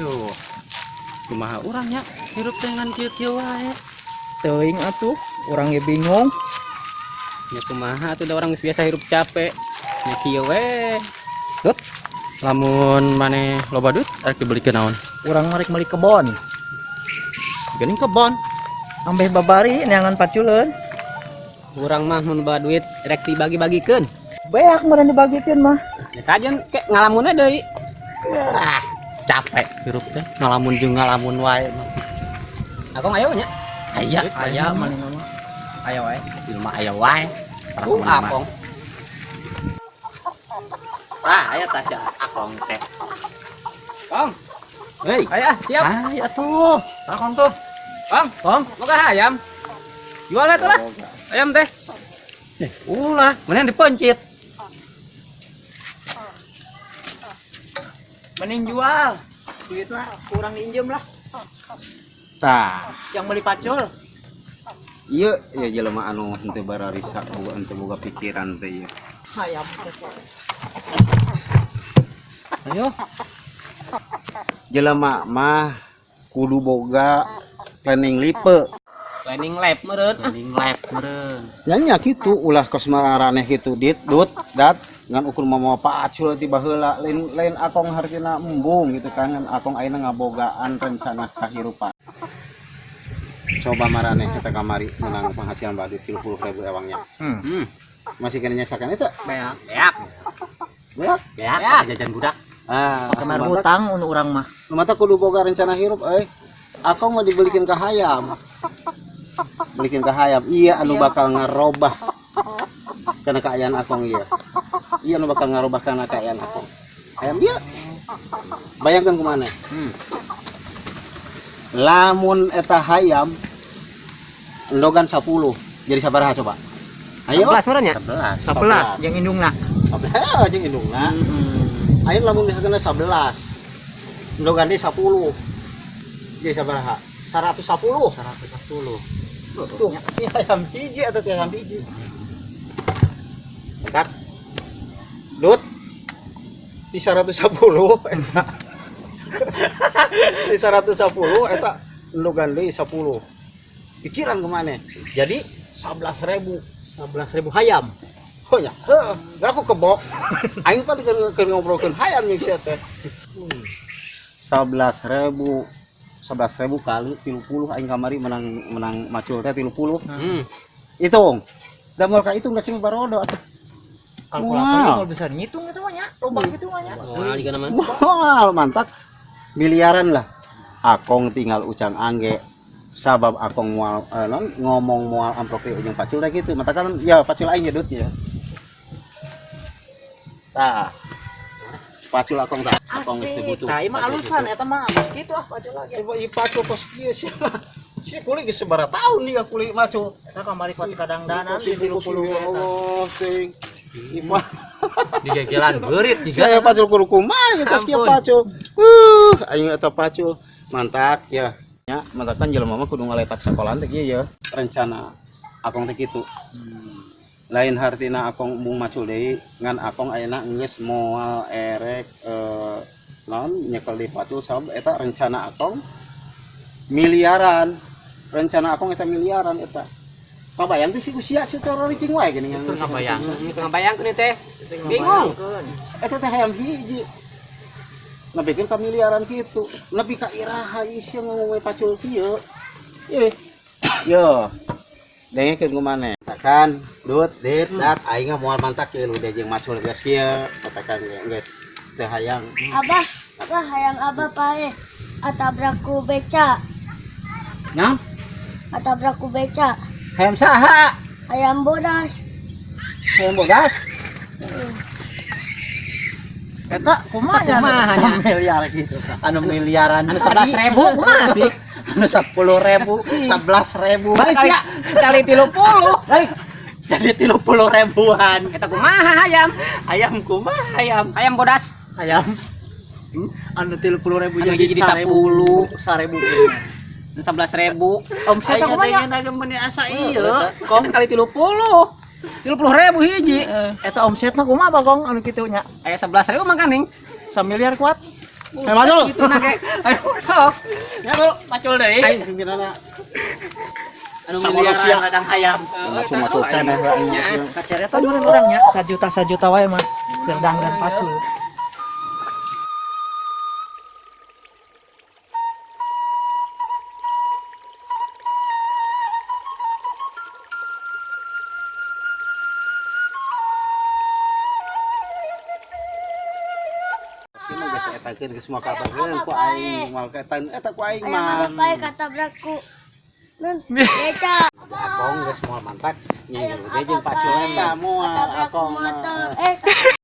Aduh, kumaha urangnya hirup dengan kieu-kieu wae. Teuing atuh, urang ge bingung. Ya kumaha atuh da orang geus biasa hirup capek. Nya kieu we. Dut, lamun maneh loba duit arek dibelikeun naon? Urang marek meuli kebon. Geuning kebon. Ambeh babari neangan paculeun. Urang mah mun bawa duit rek dibagi-bagikeun. Beak meureun dibagikeun mah. Ya kajen ke ngalamunna deui. Ah, capek hirup teh. Ngalamun jeung ngalamun wae mah. Akong aya nya. Aya maneh mah. Aya wae. Ilmu aya wae. Akong. Aya tah akong teh. Kong, Hei, aya siap. aya tuh. Akong tuh. Kong, boga ayam. Jual atuh lah. Ayam teh. Ulah, mending dipencit. Mending jual. Duit mah kurang diinjem lah. Tah, Yang beli pacul. Iya, ya jelema anu henteu bararisa boga henteu boga pikiran teh ieu. Hayam. ayo. Jelema mah kudu boga planning lipe. Planning lab meureun. Mending lab meureun. Nya kitu ulah kos maraneh kitu dat ngan ukur mama pacul ti baheula lain akong hartina embung gitu kan ngan akong ayeuna ngabogaan rencana kahirupan. Coba maraneh kita kamari menang penghasilan badu 30.000 ewangnya. Masih kena nyasakan itu? Beak. Beak. Beak. Ya, jajan budak. Ah, Kamar hutang unu urang mah. mata kudu boga rencana hirup akong mau dibelikin ke hayam. Belikin ke hayam. Iya anu bakal ngarobah karena keayaan akong iya. Iya anu bakal ngarobah karena keayaan akong. Hayam dia. Bayangkan kemana? Lamun eta hayam endogan 10 jadi sabaraha coba? Ayo 11 meureun nya. 11 jeung indungna. 11 jeung indungna. Ayo lamun misalkan 11 endogan deui 10 jadi sabaraha? 110. 110. Tuh, ini ayam biji atau ayam biji? Entak. Dut. Di 110 eta. Di 110 eta endogan deui 10. Pikiran kemana? Jadi 11.000 hayam. Oh ya, aku kebok. Aing pan keur ngobrolkeun hayam nih sia teh. 11.000 kali 30 aing kamari menang macul teh 30. Hitung. Da moal ka hitung da sing barodo atuh. Kalkulator kalau bisa ngitung itu mah nya, loba gitu mah nya. Moal juga nama. Moal mantap. Miliaran lah. Akong tinggal ucang angge. Sabab akong moal ngomong moal amplop jeung pacul teh kitu. Mata kan ya pacul aing nyedut ya. Tah. Pacul akong tah. Akong geus teu butuh. Tah ieu mah alusan eta mah kitu ah pacul lagi. Coba ieu pacul kos kieu sia. Si kulit geus sabaraha taun dia kulit macul. Eta kamari kuat kadang-danan di 30 Allah ting. Imah. Digegelan beurit juga. Saya pacul kudu kumaha ya kos kieu pacul. Aing eta pacul mantap ya. Nya mantap kan jelema mah kudu ngaletak sakolan teh kieu ya. Rencana akong teh kitu. Lain hartina akong mung macul deui ngan akong ayeuna geus moal erek naon nyekel di pacul sabab eta rencana akong miliaran. Rencana akong eta miliaran eta. Pabayang teh si usia secara ricing wae gini yang Ngabayang. Ngabayangkeun teh. Bingung. eta teh hayam hiji. Nepikeun ka miliaran kitu. Nepi ka iraha ieu sia ngomong pacul kieu. Yo. Dengekeun kumaneh. Katakan dut dit dat aing moal mantak kieu lu jeung macul geus kieu. Katakan geus teu hayang. Abah hayang abah pae atabraku beca. Naon? Atabraku beca. Hayam saha? Hayam bodas. Hayam bodas. Eta kumaha nya miliar gitu. Anu miliaran Anu 11.000 kumaha sih? Anu 10.000, 11.000. Balik kali 30. Balik. Jadi 30.000-an. Eta kumaha hayam? Ayam kumaha ayam? Ayam bodas. hayam. Anu 30.000 jadi 10. 1000. 11.000. Omsetna kumaha? Ayeuna meni asa ieu. Kong kali 30. 30.000 hiji. Eta omsetna kumaha Bagong anu kitu nya? Aya 11.000 mah kaning. 1 miliar kuat. masuk. Itu nage. Sok. Ya bro, pacul deh. Aing pimpinanna anu Sama miliaran manusia. ladang hayam. Masuk-masuk keneh Nya. Kaceretan meureun urang nya 1 juta wae mah. Serdang dan pacul. Kita biasa etakeun ke semua kabar Hayang ku apa aing mal ketan eta ku aing Hayang mah. apa pae katabrak ku nun beca. Akong geus moal mantak nyi Hayang dia jeung apa pacul pae eta moal katabrak ku akong motor. mah.